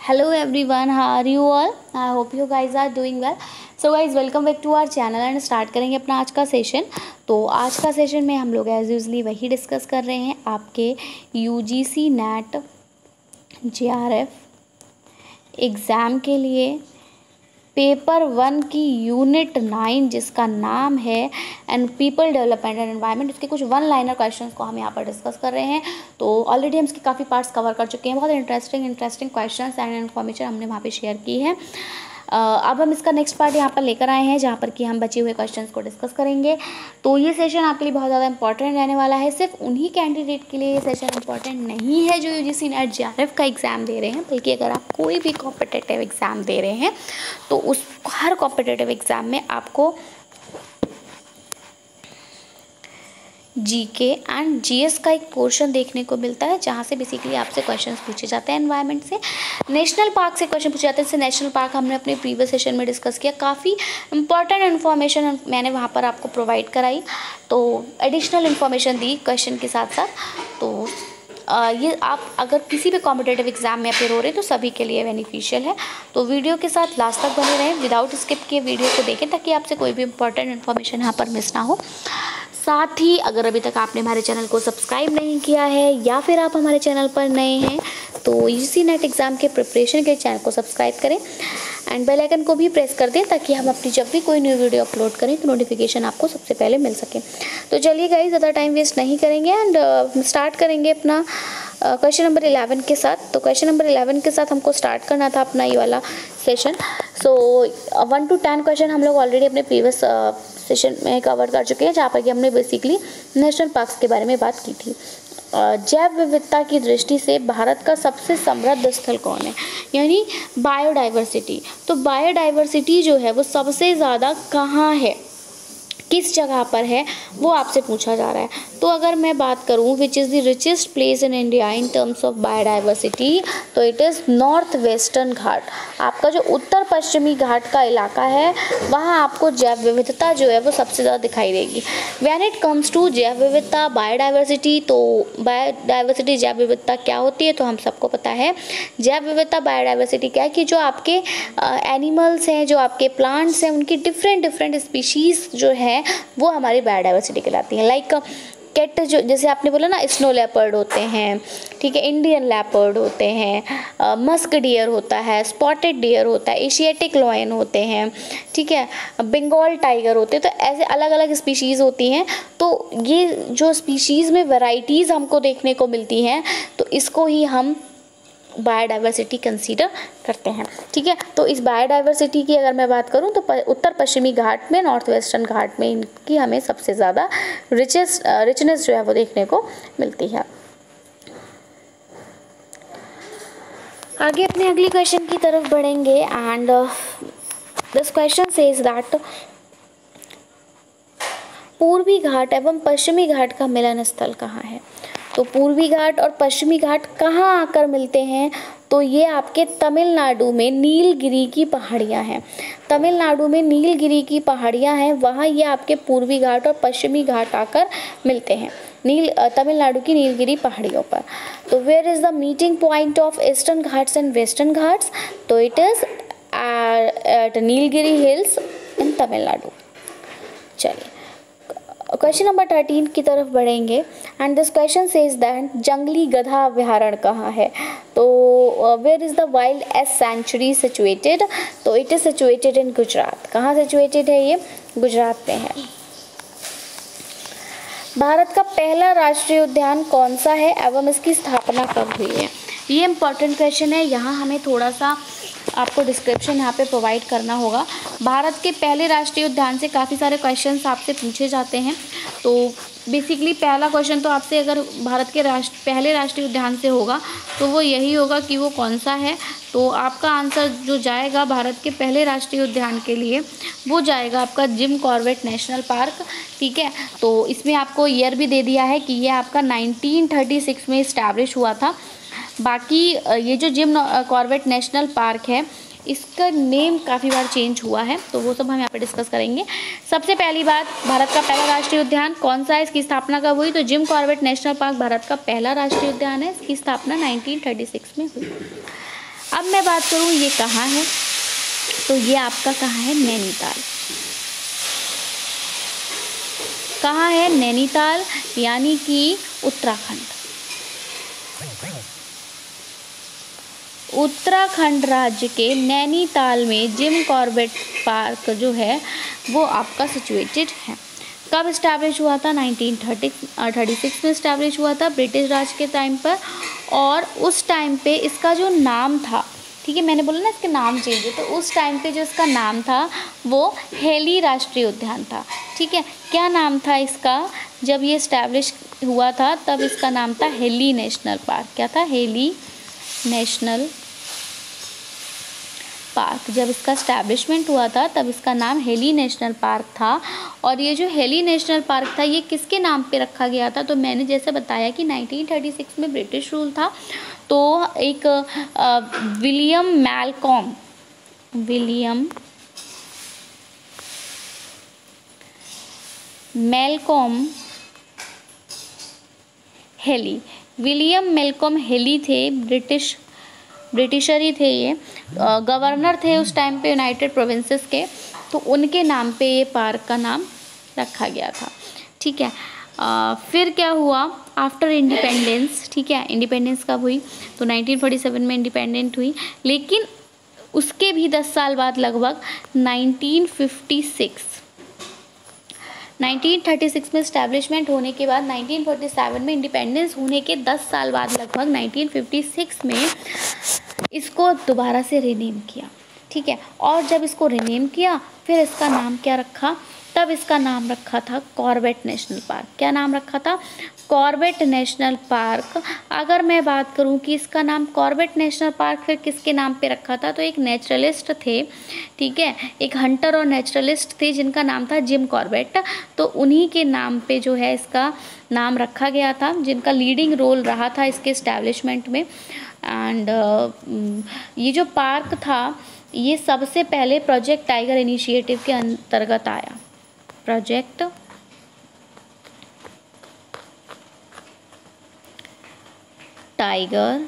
Hello everyone, how are you all? I hope you guys are doing well. So guys, welcome back to our channel and start करेंगे अपना आज का session. तो आज का session में हम लोग एज यूजली वही डिस्कस कर रहे हैं आपके यूजीसी नेट जेआरएफ एग्ज़ाम के लिए पेपर 1 की यूनिट 9 जिसका नाम है and people development and environment, उसके कुछ वन लाइनर क्वेश्चंस को हम यहाँ पर डिस्कस कर रहे हैं। तो ऑलरेडी हम इसके काफ़ी पार्ट्स कवर कर चुके हैं, बहुत इंटरेस्टिंग क्वेश्चंस एंड इन्फॉर्मेशन हमने वहाँ पे शेयर की है। अब हम इसका नेक्स्ट पार्ट यहाँ पर लेकर आए हैं जहाँ पर कि हम बचे हुए क्वेश्चंस को डिस्कस करेंगे। तो ये सेशन आपके लिए बहुत ज़्यादा इंपॉर्टेंट रहने वाला है। सिर्फ उन्हीं कैंडिडेट के लिए ये सेशन इंपॉर्टेंट नहीं है जो यूजीसी नेट जेआरएफ का एग्ज़ाम दे रहे हैं, बल्कि अगर आप कोई भी कॉम्पिटिटिव एग्ज़ाम दे रहे हैं तो उस हर कॉम्पिटिटिव एग्ज़ाम में आपको जीके एंड जीएस का एक पोर्शन देखने को मिलता है जहाँ से बेसिकली आपसे क्वेश्चंस पूछे जाते हैं एनवायरनमेंट से। नेशनल पार्क से क्वेश्चन पूछे जाते हैं। जैसे नेशनल पार्क हमने अपने प्रीवियस सेशन में डिस्कस किया, काफ़ी इंपॉर्टेंट इन्फॉर्मेशन मैंने वहाँ पर आपको प्रोवाइड कराई, तो एडिशनल इन्फॉर्मेशन दी क्वेश्चन के साथ साथ। तो ये आप अगर किसी भी कॉम्पिटिटिव एग्ज़ाम में अपेयर हो रहे हैं तो सभी के लिए बेनिफिशियल है। तो वीडियो के साथ लास्ट तक बने रहें, विदाउट स्किप किए वीडियो को देखें ताकि आपसे कोई भी इंपॉर्टेंट इन्फॉर्मेशन यहाँ पर मिस ना हो। साथ ही अगर अभी तक आपने हमारे चैनल को सब्सक्राइब नहीं किया है या फिर आप हमारे चैनल पर नए हैं तो यूजीसी नेट एग्ज़ाम के प्रिपरेशन के चैनल को सब्सक्राइब करें एंड बेल आइकन को भी प्रेस कर दें ताकि हम अपनी जब भी कोई न्यू वीडियो अपलोड करें तो नोटिफिकेशन आपको सबसे पहले मिल सके। तो चलिए गाइस, ज़्यादा टाइम वेस्ट नहीं करेंगे एंड स्टार्ट करेंगे अपना क्वेश्चन नंबर 11 के साथ। तो क्वेश्चन नंबर 11 के साथ हमको स्टार्ट करना था अपना ये वाला सेशन। सो 1 to 10 क्वेश्चन हम लोग ऑलरेडी अपने प्रीवियस सेशन में कवर कर चुके हैं जहाँ पर कि हमने बेसिकली नेशनल पार्क्स के बारे में बात की थी। जैव विविधता की दृष्टि से भारत का सबसे समृद्ध स्थल कौन है, यानी बायोडाइवर्सिटी। तो बायोडाइवर्सिटी जो है वो सबसे ज़्यादा कहाँ है, किस जगह पर है, वो आपसे पूछा जा रहा है। तो अगर मैं बात करूं विच is the richest place in India in terms of biodiversity, तो इट इज़ नॉर्थ वेस्टर्न घाट। आपका जो उत्तर पश्चिमी घाट का इलाका है वहाँ आपको जैव विविधता जो है वो सबसे ज़्यादा दिखाई देगी। व्हेन इट कम्स टू जैव विविधता बायोडाइवर्सिटी, तो बायोडाइवर्सिटी जैव विविधता क्या होती है, तो हम सबको पता है जैव विविधता बायोडाइवर्सिटी क्या है कि जो आपके एनिमल्स हैं, जो आपके प्लांट्स हैं, उनकी डिफरेंट स्पीशीज़ जो है वो हमारी बायोडाइवर्सिटी कहलाती हैं। लाइक कैट, जो जैसे आपने बोला ना, स्नो लेपर्ड होते हैं, ठीक है, इंडियन लेपर्ड होते हैं, मस्क डियर होता है, स्पॉटेड डियर होता है, एशियाटिक लॉयन होते हैं, ठीक है, बंगाल टाइगर होते हैं। तो ऐसे अलग अलग स्पीशीज़ होती हैं। तो ये जो स्पीशीज़ में वैरायटीज़ हमको देखने को मिलती हैं तो इसको ही हम बायोडाइवर्सिटी कंसीडर करते हैं, ठीक है। तो इस बायोडाइवर्सिटी की अगर मैं बात करूं तो उत्तर पश्चिमी घाट में, नॉर्थ वेस्टर्न घाट में इनकी हमें सबसे ज़्यादा रिचनेस जो है वो देखने को मिलती है। आगे अपने अगली क्वेश्चन की तरफ बढ़ेंगे and this question says that पूर्वी घाट एवं पश्चिमी घाट का मिलन स्थल कहाँ है। तो पूर्वी घाट और पश्चिमी घाट कहाँ आकर मिलते हैं, तो ये आपके तमिलनाडु में नीलगिरी की पहाड़ियाँ हैं। तमिलनाडु में नीलगिरी की पहाड़ियाँ हैं, वहाँ ये आपके पूर्वी घाट और पश्चिमी घाट आकर मिलते हैं तमिलनाडु की नीलगिरी पहाड़ियों पर। तो where is the meeting point of Eastern Ghats and Western Ghats, तो it is at Nilgiri hills in Tamil Nadu. चलिए क्वेश्चन नंबर 13 की तरफ बढ़ेंगे and this question says that जंगली गधा अभ्यारण्य कहाँ है। तो where is the wild ass sanctuary situated, तो it is situated in Gujarat. कहाँ सिचुएटेड है, ये गुजरात में है। भारत का पहला राष्ट्रीय उद्यान कौन सा है एवं इसकी स्थापना कब हुई है। ये इम्पॉर्टेंट क्वेश्चन है, यहाँ हमें थोड़ा सा आपको डिस्क्रिप्शन यहाँ पे प्रोवाइड करना होगा। भारत के पहले राष्ट्रीय उद्यान से काफ़ी सारे क्वेश्चंस आपसे पूछे जाते हैं। तो बेसिकली पहला क्वेश्चन तो आपसे अगर भारत के पहले राष्ट्रीय उद्यान से होगा तो वो यही होगा कि वो कौन सा है। तो आपका आंसर जो जाएगा भारत के पहले राष्ट्रीय उद्यान के लिए वो जाएगा आपका जिम कॉर्बेट नेशनल पार्क, ठीक है। तो इसमें आपको ईयर भी दे दिया है कि ये आपका 1936 में इस्टेब्लिश हुआ था। बाकी ये जो जिम कॉर्बेट नेशनल पार्क है इसका नेम काफ़ी बार चेंज हुआ है, तो वो सब हम यहाँ पे डिस्कस करेंगे। सबसे पहली बात, भारत का पहला राष्ट्रीय उद्यान कौन सा है, इसकी स्थापना कब हुई, तो Jim Corbett national park Bharat का पहला राष्ट्रीय उद्यान है, इसकी स्थापना 1936 में हुई। अब मैं बात करूँ ये कहाँ है, तो ये आपका कहाँ है, नैनीताल। कहाँ है, नैनीताल, यानी कि उत्तराखंड। उत्तराखंड राज्य के नैनीताल में जिम कॉर्बेट पार्क जो है वो आपका सिचुएटेड है। कब इस्टेब्लिश हुआ था, 1936 में इस्टेब्लिश हुआ था ब्रिटिश राज के टाइम पर। और उस टाइम पे इसका जो नाम था, ठीक है, मैंने बोला ना इसके नाम चेंज है, तो उस टाइम पे जो इसका नाम था वो हेली राष्ट्रीय उद्यान था। ठीक है, क्या नाम था इसका, जब ये इस्टेब्लिश हुआ था तब इसका नाम था हेली नेशनल पार्क। क्या था, हेली नेशनल पार्क। जब इसका इस्टेब्लिशमेंट हुआ था तब इसका नाम हेली नेशनल पार्क था। और ये जो हेली नेशनल पार्क था ये किसके नाम पे रखा गया था, तो मैंने जैसे बताया कि 1936 में ब्रिटिश रूल था, तो एक William Malcolm Hailey, William Malcolm Hailey थे, ब्रिटिशर ही थे, ये गवर्नर थे उस टाइम पे यूनाइटेड प्रोविंसेस के, तो उनके नाम पे ये पार्क का नाम रखा गया था। ठीक है, फिर क्या हुआ आफ्टर इंडिपेंडेंस, ठीक है, इंडिपेंडेंस कब हुई, तो 1947 में इंडिपेंडेंट हुई, लेकिन उसके भी 10 साल बाद लगभग 1936 में इस्टेब्लिशमेंट होने के बाद 1947 में इंडिपेंडेंस होने के 10 साल बाद लगभग 1956 में इसको दोबारा से रीनेम किया। ठीक है, और जब इसको रीनेम किया फिर इसका नाम क्या रखा, तब इसका नाम रखा था कॉर्बेट नेशनल पार्क। क्या नाम रखा था, कॉर्बेट नेशनल पार्क। अगर मैं बात करूं कि इसका नाम कॉर्बेट नेशनल पार्क फिर किसके नाम पे रखा था, तो एक नेचुरलिस्ट थे, ठीक है, एक हंटर और नेचुरलिस्ट थे जिनका नाम था जिम कॉर्बेट, तो उन्हीं के नाम पे जो है इसका नाम रखा गया था, जिनका लीडिंग रोल रहा था इसके इस्टेब्लिशमेंट में। एंड ये जो पार्क था ये सबसे पहले प्रोजेक्ट टाइगर इनिशिएटिव के अंतर्गत आया। प्रोजेक्ट टाइगर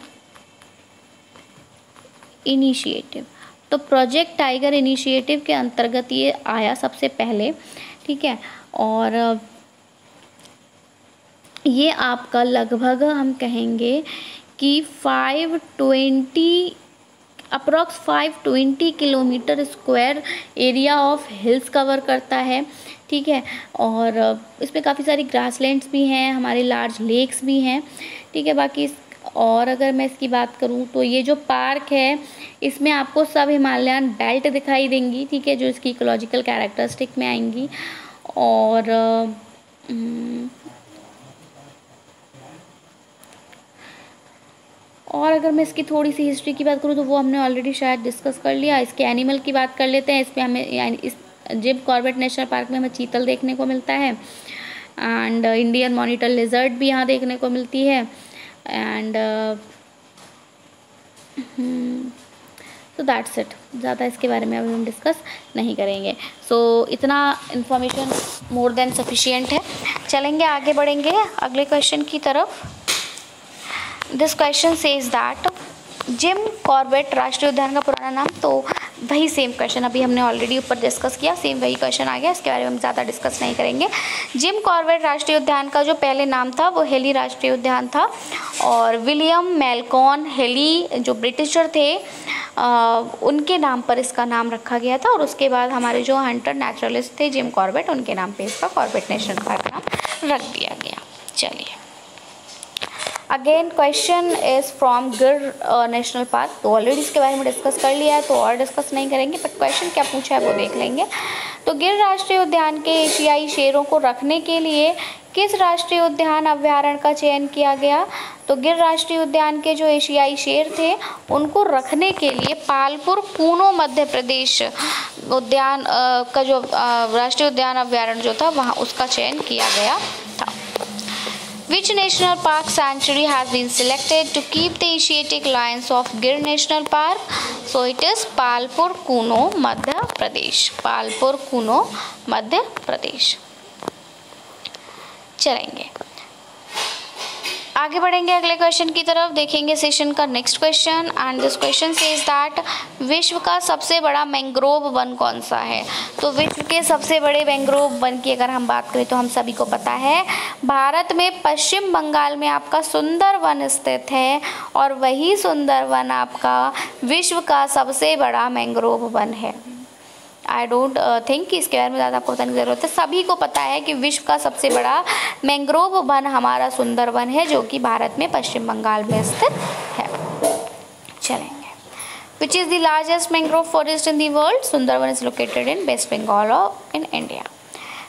इनिशिएटिव, तो प्रोजेक्ट टाइगर इनिशिएटिव के अंतर्गत ये आया सबसे पहले। ठीक है, और ये आपका लगभग हम कहेंगे कि 520 kilometre square area of hills cover करता है। ठीक है, और इसमें काफ़ी सारी ग्रासलैंड्स भी हैं, हमारे लार्ज लेक्स भी हैं। ठीक है, बाकी और अगर मैं इसकी बात करूं तो ये जो पार्क है इसमें आपको सब हिमालयन बेल्ट दिखाई देंगी, ठीक है, जो इसकी इकोलॉजिकल कैरेक्टरिस्टिक में आएंगी। और अगर मैं इसकी थोड़ी सी हिस्ट्री की बात करूँ तो वो हमने ऑलरेडी शायद डिस्कस कर लिया। इसके एनिमल की बात कर लेते हैं। इसमें हमें यानी इस जिम कॉर्बेट नेशनल पार्क में हमें चीतल देखने को मिलता है, एंड इंडियन मॉनिटर लिजर्ड भी यहाँ देखने को मिलती है, एंड तो दैट्स इट। ज़्यादा इसके बारे में अभी हम डिस्कस नहीं करेंगे। सो इतना इन्फॉर्मेशन मोर देन सफिशिएंट है। चलेंगे आगे बढ़ेंगे अगले क्वेश्चन की तरफ। This question says that Jim Corbett राष्ट्रीय उद्यान का पुराना नाम, तो वही सेम क्वेश्चन अभी हमने ऑलरेडी ऊपर डिस्कस किया, सेम वही क्वेश्चन आ गया, इसके बारे में हम ज़्यादा डिस्कस नहीं करेंगे। जिम कॉर्बेट राष्ट्रीय उद्यान का जो पहले नाम था वो हेली राष्ट्रीय उद्यान था, और विलियम मेलकॉन हेली जो ब्रिटिशर थे उनके नाम पर इसका नाम रखा गया था, और उसके बाद हमारे जो हंटर नेचुरलिस्ट थे जिम कॉर्बेट, उनके नाम पर इसका कॉर्बेट नेशनल पार्क नाम रख दिया गया। चलिए अगेन क्वेश्चन इज़ फ्रॉम गिर नेशनल पार्क। तो ऑलरेडी इसके बारे में डिस्कस कर लिया है तो और डिस्कस नहीं करेंगे, बट क्वेश्चन क्या पूछा है वो देख लेंगे। तो गिर राष्ट्रीय उद्यान के एशियाई शेरों को रखने के लिए किस राष्ट्रीय उद्यान अभ्यारण्य का चयन किया गया? तो गिर राष्ट्रीय उद्यान के जो एशियाई शेर थे उनको रखने के लिए पालपुर कूनो मध्य प्रदेश उद्यान का जो राष्ट्रीय उद्यान अभ्यारण्य जो था वहाँ उसका चयन किया गया था। Which national park sanctuary has been selected to keep the Asiatic lions of Gir National Park? So it is Palpur Kuno, Madhya Pradesh. Palpur Kuno, Madhya Pradesh. चलेंगे आगे बढ़ेंगे अगले क्वेश्चन की तरफ, देखेंगे सेशन का next question and this question says that विश्व का सबसे बड़ा मैंग्रोव वन कौन सा है। तो विश्व के सबसे बड़े मैंग्रोव वन की अगर हम बात करें तो हम सभी को पता है भारत में पश्चिम बंगाल में आपका सुंदरवन स्थित है और वही सुंदरवन आपका विश्व का सबसे बड़ा मैंग्रोव वन है। आई डोंट थिंक कि इसके बारे में ज़्यादा आपको बताने की ज़रूरत है, सभी को पता है कि विश्व का सबसे बड़ा मैंग्रोव वन हमारा सुंदरवन है जो कि भारत में पश्चिम बंगाल में स्थित है। चलेंगे, which is the largest mangrove forest in the world. Sundarban is located in west Bengal in India.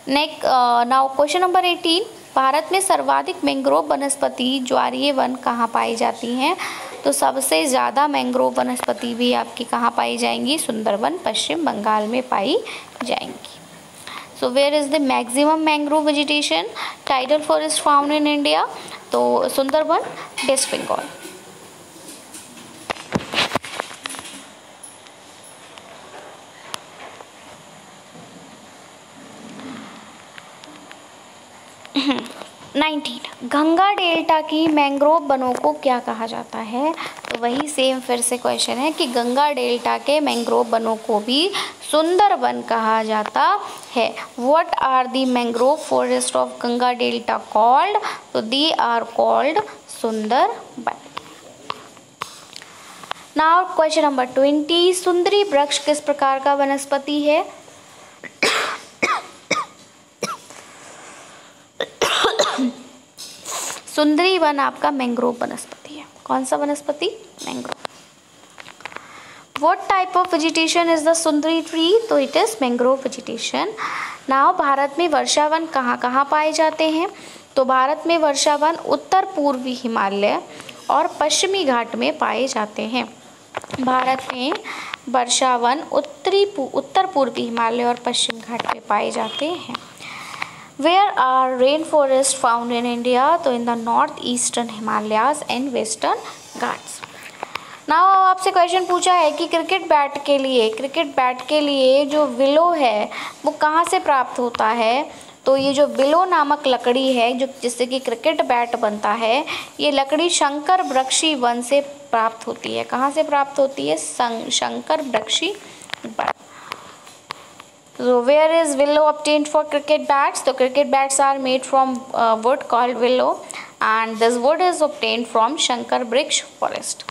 Next now question number 18, Bharat में सर्वाधिक मैंग्रोव वनस्पति ज्वारीय वन कहाँ पाई जाती हैं। तो सबसे ज़्यादा मैंग्रोव वनस्पति भी आपकी कहाँ पाई जाएंगी, सुंदरवन पश्चिम बंगाल में पाई जाएंगी। So where is the maximum mangrove vegetation tidal forest found in India. तो सुंदरवन वेस्ट बंगाल। गंगा डेल्टा की मैंग्रोव वनों को क्या कहा जाता है। तो वही सेम फिर से क्वेश्चन है कि गंगा डेल्टा के मैंग्रोव वनों को भी सुंदरवन कहा जाता है। What are the mangrove forest of Ganga delta called. तो they are called Sundarvan. Now question number 20, सुंदरी वृक्ष किस प्रकार का वनस्पति है। सुंदरी वन आपका मैंग्रोव वनस्पति है। कौन सा वनस्पति, mangrove. What type of vegetation is the Sundari tree. तो it is mangrove vegetation. Now Bharat में वर्षावन कहाँ कहाँ पाए जाते हैं। तो भारत में वर्षावन उत्तर पूर्वी हिमालय और पश्चिमी घाट में पाए जाते हैं। भारत में वर्षावन उत्तर पूर्वी हिमालय और पश्चिम घाट में पाए जाते हैं। Where are rainforests found in India? तो in the north eastern Himalayas and western Ghats. Now आपसे क्वेश्चन पूछा है कि क्रिकेट बैट के लिए जो विलो है वो कहाँ से प्राप्त होता है। तो ये जो विलो नामक लकड़ी है जो जिससे कि क्रिकेट बैट बनता है, ये लकड़ी शंकर वृक्षी वन से प्राप्त होती है। कहाँ से प्राप्त होती है, शंकर वृक्षी वन। So where is willow obtained for cricket bats? So cricket bats are made from wood called willow and this wood is obtained from Shankar Vriksha forest.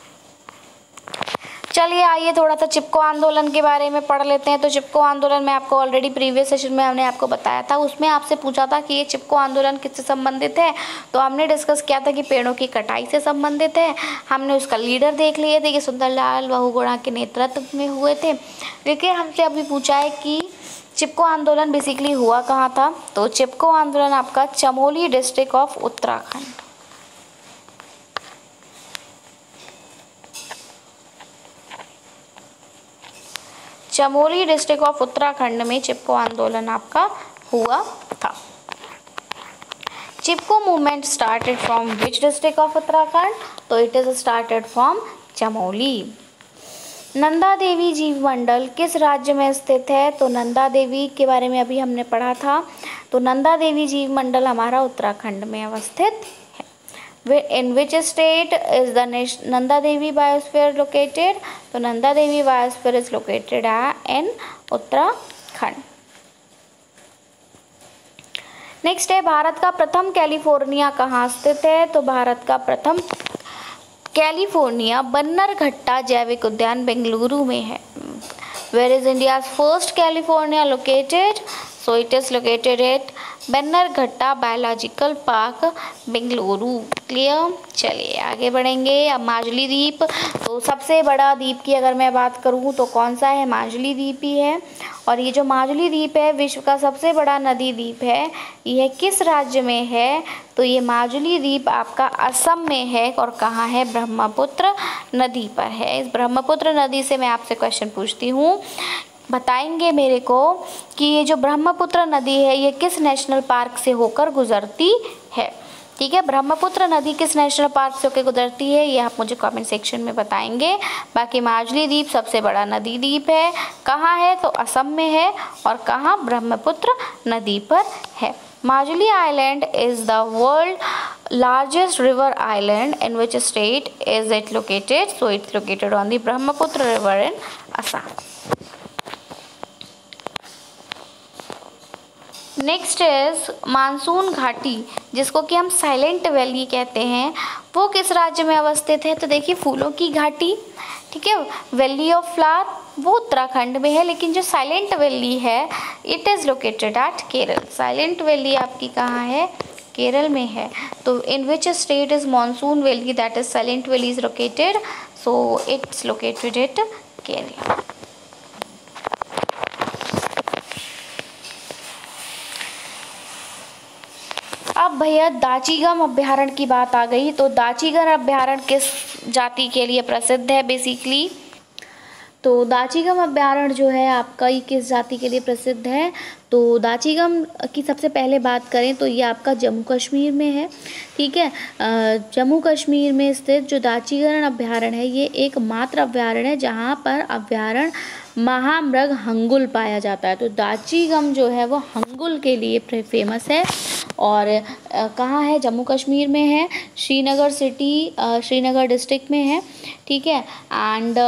चलिए आइए थोड़ा सा चिपको आंदोलन के बारे में पढ़ लेते हैं। तो चिपको आंदोलन में आपको ऑलरेडी प्रीवियस सेशन में हमने आपको बताया था, उसमें आपसे पूछा था कि ये चिपको आंदोलन किससे संबंधित है। तो हमने डिस्कस किया था कि पेड़ों की कटाई से संबंधित है। हमने उसका लीडर देख लिए थे कि सुंदरलाल बहुगुणा के नेतृत्व में हुए थे। देखिए हमसे अभी पूछा है कि चिपको आंदोलन बेसिकली हुआ कहाँ था। तो चिपको आंदोलन आपका Chamoli district of Uttarakhand, Chamoli district of Uttarakhand में चिपको आंदोलन आपका हुआ था। Chipko movement started from which district of Uttarakhand. तो it is started from Chamoli. Nanda Devi जीव मंडल किस राज्य में स्थित है। तो नंदा देवी के बारे में अभी हमने पढ़ा था। तो नंदा देवी जीव मंडल हमारा उत्तराखंड में अवस्थित है। In which state is the Nanda Devi biosphere located. तो Nanda Devi biosphere is located in Uttarakhand. Next है भारत का प्रथम कैलिफोर्निया कहाँ स्थित है। तो भारत का प्रथम कैलिफोर्निया बन्नरघट्टा जैविक उद्यान बेंगलुरु में है। Where is India's first California located. So it is located at Bannerghatta biological park Bengaluru. Clear. चलिए आगे बढ़ेंगे। अब माजुली द्वीप, तो सबसे बड़ा द्वीप की अगर मैं बात करूँ तो कौन सा है, माजुली द्वीप ही है। और ये जो माजुली द्वीप है विश्व का सबसे बड़ा नदी द्वीप है। यह किस राज्य में है। तो ये माजुली द्वीप आपका असम में है और कहाँ है, ब्रह्मपुत्र नदी पर है। इस ब्रह्मपुत्र नदी से मैं आपसे क्वेश्चन पूछती हूँ, बताएंगे मेरे को कि ये जो ब्रह्मपुत्र नदी है ये किस नेशनल पार्क से होकर गुजरती है। ठीक है, ब्रह्मपुत्र नदी किस नेशनल पार्क से होकर गुजरती है ये आप मुझे कमेंट सेक्शन में बताएंगे। बाकी माजुली द्वीप सबसे बड़ा नदी द्वीप है, कहाँ है तो असम में है और कहाँ, ब्रह्मपुत्र नदी पर है। Majuli island is the world largest river island in which state is it located? So it's located on the Brahmaputra river in Assam. Next is monsoon घाटी, जिसको कि हम साइलेंट वैली कहते हैं, वो किस राज्य में अवस्थित है? तो देखिए फूलों की घाटी, ठीक है, वैली ऑफ फ्लावर, वो उत्तराखंड में है, लेकिन जो साइलेंट वैली है it is located at Kerala. Silent Valley आपकी कहाँ है? केरल में है। तो in which state is monsoon valley, that is Silent Valley is located? So it's located at Kerala. अब भैया दाचीगम अभ्यारण्य की बात आ गई। तो दाचीगम अभ्यारण्य किस जाति के लिए प्रसिद्ध है बेसिकली? तो दाचीगम अभ्यारण्य जो है आपका ये किस जाति के लिए प्रसिद्ध है? तो दाचीगम की सबसे पहले बात करें तो ये आपका जम्मू कश्मीर में है, ठीक है। जम्मू कश्मीर में स्थित जो दाचीगम अभ्यारण्य है ये एकमात्र अभ्यारण्य है जहाँ पर अभ्यारण्य महामृग हंगुल पाया जाता है। तो दाचीगम जो है वो हंगुल के लिए फेमस है और कहाँ है? जम्मू कश्मीर में है, श्रीनगर सिटी, श्रीनगर डिस्ट्रिक्ट में है, ठीक है। एंड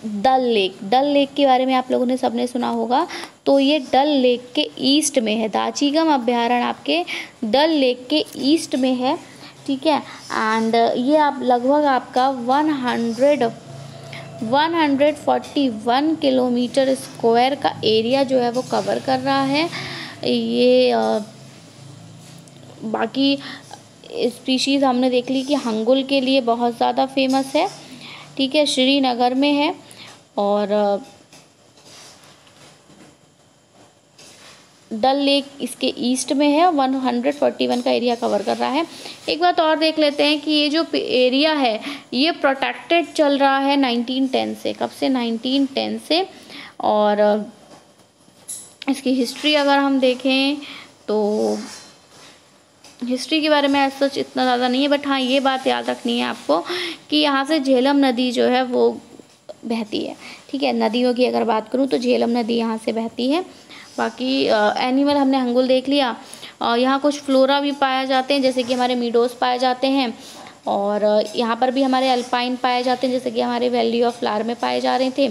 डल लेक के बारे में आप लोगों ने सबने सुना होगा। तो ये डल लेक के ईस्ट में है, दाचीगम अभ्यारण्य आपके डल लेक के ईस्ट में है, ठीक है। एंड ये आप लगभग आपका 141 किलोमीटर स्क्वायर का एरिया जो है वो कवर कर रहा है। ये बाकी स्पीशीज़ हमने देख ली कि हंगुल के लिए बहुत ज़्यादा फेमस है, ठीक है, श्रीनगर में है और डल लेक इसके ईस्ट में है, 141 का एरिया कवर कर रहा है। एक बात और देख लेते हैं कि ये जो एरिया है ये प्रोटेक्टेड चल रहा है 1910 से। कब से? 1910 से। और इसकी हिस्ट्री अगर हम देखें तो हिस्ट्री के बारे में ऐसा सच इतना ज़्यादा नहीं है, बट हाँ ये बात याद रखनी है आपको कि यहाँ से झेलम नदी जो है वो बहती है, ठीक है। नदियों की अगर बात करूँ तो झेलम नदी यहाँ से बहती है। बाकी एनिमल हमने हंगुल देख लिया। यहाँ कुछ फ्लोरा भी पाए जाते हैं जैसे कि हमारे मीडोस पाए जाते हैं और यहाँ पर भी हमारे अल्पाइन पाए जाते हैं जैसे कि हमारे वैली ऑफ फ्लावर में पाए जा रहे थे।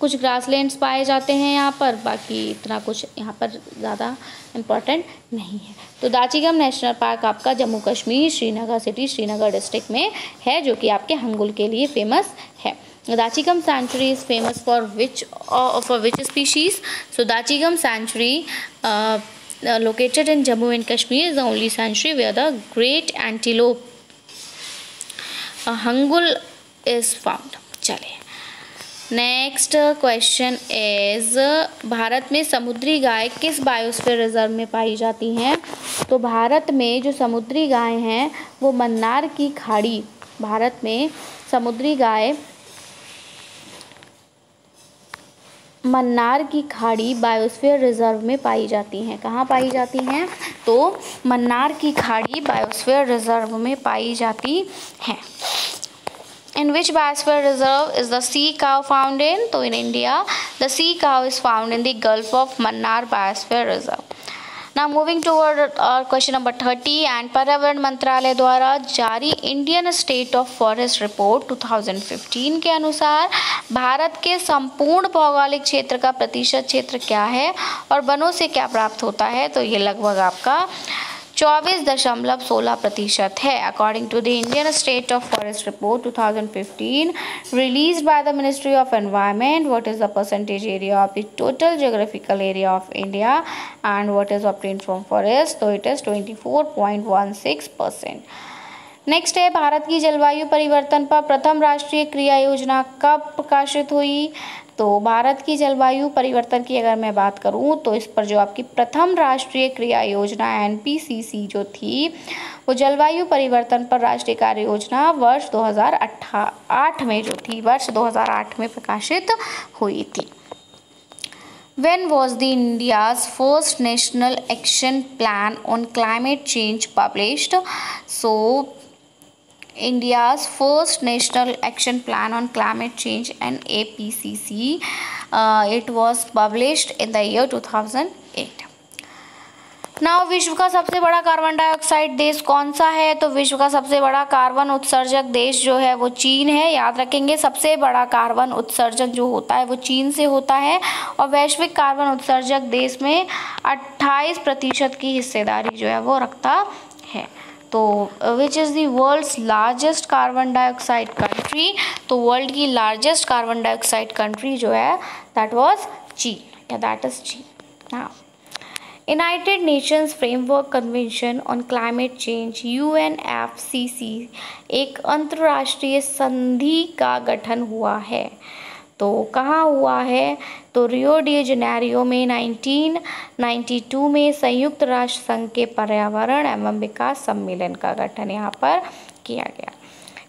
कुछ ग्रासलैंड्स पाए जाते हैं यहाँ पर, बाकी इतना कुछ यहाँ पर ज़्यादा इम्पॉर्टेंट नहीं है। तो दाचीगम नेशनल पार्क आपका जम्मू कश्मीर, श्रीनगर सिटी, श्रीनगर डिस्ट्रिक्ट में है, जो कि आपके हंगुल के लिए फेमस है। Dachigam sanctuary is famous for which species? So Dachigam sanctuary located in Jammu and Kashmir is the only sanctuary where the great antelope hangul is found. चलिए नेक्स्ट क्वेश्चन इज भारत में समुद्री गाय किस बायोस्फीयर रिजर्व में पाई जाती हैं? तो भारत में जो समुद्री गाय हैं वो मन्नार की खाड़ी, भारत में समुद्री गाय मन्नार की खाड़ी बायोस्फीयर रिजर्व में पाई जाती हैं। कहाँ पाई जाती हैं? तो मन्नार की खाड़ी बायोस्फीयर रिजर्व में पाई जाती हैं। In which biosphere reserve is the sea cow found in? तो in India, the sea cow is found in the Gulf of Mannar Biosphere Reserve. Now moving toward our question number 30 and पर्यावरण मंत्रालय द्वारा जारी Indian state of forest report 2015 के अनुसार भारत के संपूर्ण भौगोलिक क्षेत्र का प्रतिशत क्षेत्र क्या है और वनों से क्या प्राप्त होता है? तो ये लगभग आपका 24.16% है। According to the Indian state of forest report 2015 released by the ministry of environment, what is the percentage area of the total geographical area of India and what is obtained from forest? तो it is 24.16%। Next है भारत की जलवायु परिवर्तन पर प्रथम राष्ट्रीय क्रिया योजना कब प्रकाशित हुई? तो भारत की जलवायु परिवर्तन की अगर मैं बात करूं तो इस पर जो आपकी प्रथम राष्ट्रीय क्रिया योजना NPCC जो थी वो जलवायु परिवर्तन पर राष्ट्रीय कार्य योजना वर्ष 2008 में जो थी, वर्ष 2008 में प्रकाशित हुई थी। When was the India's first national action plan on climate change published? So India's first national action plan on climate change and NPCC, it was published in the year 2008. Now विश्व का सबसे बड़ा कार्बन डाइऑक्साइड देश कौन सा है? तो विश्व का सबसे बड़ा कार्बन उत्सर्जक देश जो है वो चीन है। याद रखेंगे, सबसे बड़ा कार्बन उत्सर्जक जो होता है वो चीन से होता है और वैश्विक कार्बन उत्सर्जक देश में 28% की हिस्सेदारी जो है वो रखता है। तो which is the world's largest carbon dioxide country? तो वर्ल्ड की लार्जेस्ट कार्बन डाइऑक्साइड कंट्री जो है दैट वाज चीन, या दैट इज चीन। Now united nations framework convention on climate change UNFCC एक अंतर्राष्ट्रीय संधि का गठन हुआ है। तो कहाँ हुआ है? तो रियो डी जेनेरियो में 1992 में संयुक्त राष्ट्र संघ के पर्यावरण एवं विकास सम्मेलन का गठन यहाँ पर किया गया।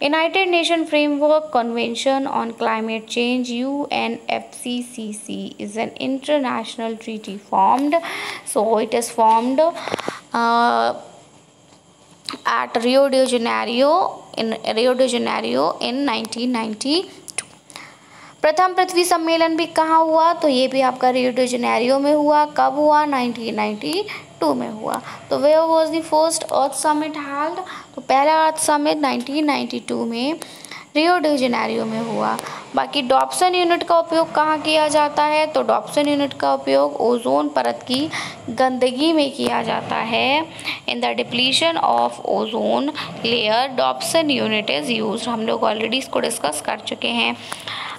United nation framework convention on climate change UNFCCC is an international treaty formed, so it is formed at Rio de Janeiro in 1992। प्रथम पृथ्वी सम्मेलन भी कहाँ हुआ? तो ये भी आपका रियो डी जेनेरियो में हुआ। कब हुआ? 1992 में हुआ। तो where was the first earth summit held? तो पहला अर्थ समिट 1992 में रियो डी जेनेरियो में हुआ। बाकी डॉप्सन यूनिट का उपयोग कहाँ किया जाता है? तो डॉप्सन यूनिट का उपयोग ओजोन परत की गंदगी में किया जाता है। In the depletion of ozone layer Dobson unit is used. हम लोग ऑलरेडी इसको डिस्कस कर चुके हैं।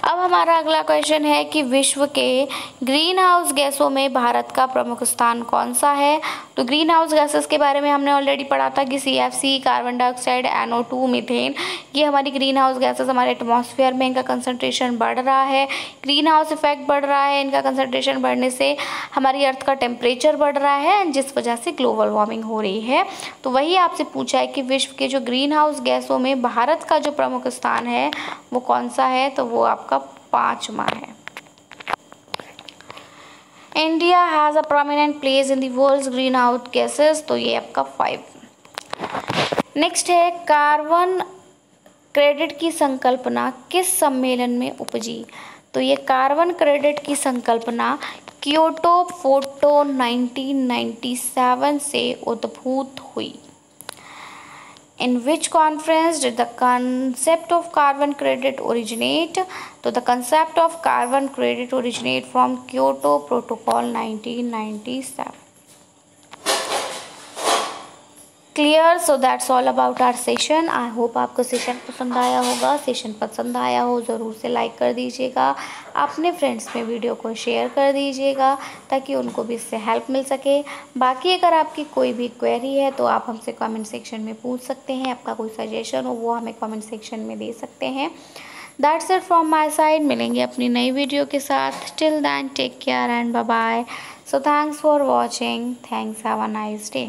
अब हमारा अगला क्वेश्चन है कि विश्व के ग्रीन हाउस गैसों में भारत का प्रमुख स्थान कौन सा है? तो ग्रीन हाउस गैसेस के बारे में हमने ऑलरेडी पढ़ा था कि CFC, carbon dioxide, NO2, methane, ये हमारी ग्रीन हाउस गैसेस हमारे एटमॉस्फेयर में इनका कंसंट्रेशन बढ़ रहा है। ग्रीन हाउस इफेक्ट बढ़ रहा है, इनका कंसंट्रेशन बढ़ने से हमारी अर्थ का टेम्परेचर बढ़ रहा है, जिस वजह से ग्लोबल वार्मिंग हो रही है। तो वही आपसे पूछा है कि विश्व के जो ग्रीन हाउस गैसों में भारत का जो प्रमुख स्थान है वो कौन सा है? तो वो आपका 5वां है। India has a prominent place in the world's green house gases, तो ये आपका 5। नेक्स्ट है कार्बन क्रेडिट की संकल्पना किस सम्मेलन में उपजी? तो ये कार्बन क्रेडिट की संकल्पना क्योटो प्रोटोकॉल 1997 से उद्भूत हुई। In which conference did the concept of carbon credit originate? तो the concept of carbon credit originate from Kyoto Protocol 1997. Clear? So that's all about our session. I hope आपको session पसंद आया होगा। Session पसंद आया हो ज़रूर से लाइक कर दीजिएगा, अपने फ्रेंड्स में वीडियो को शेयर कर दीजिएगा ताकि उनको भी इससे हेल्प मिल सके। बाकी अगर आपकी कोई भी क्वेरी है तो आप हमसे कमेंट सेक्शन में पूछ सकते हैं। आपका कोई सजेशन हो वो हमें कमेंट सेक्शन में दे सकते हैं। That's it from my side. मिलेंगे अपनी नई वीडियो के साथ। Till then take care and bye bye. So thanks for watching. Thanks, have a nice day.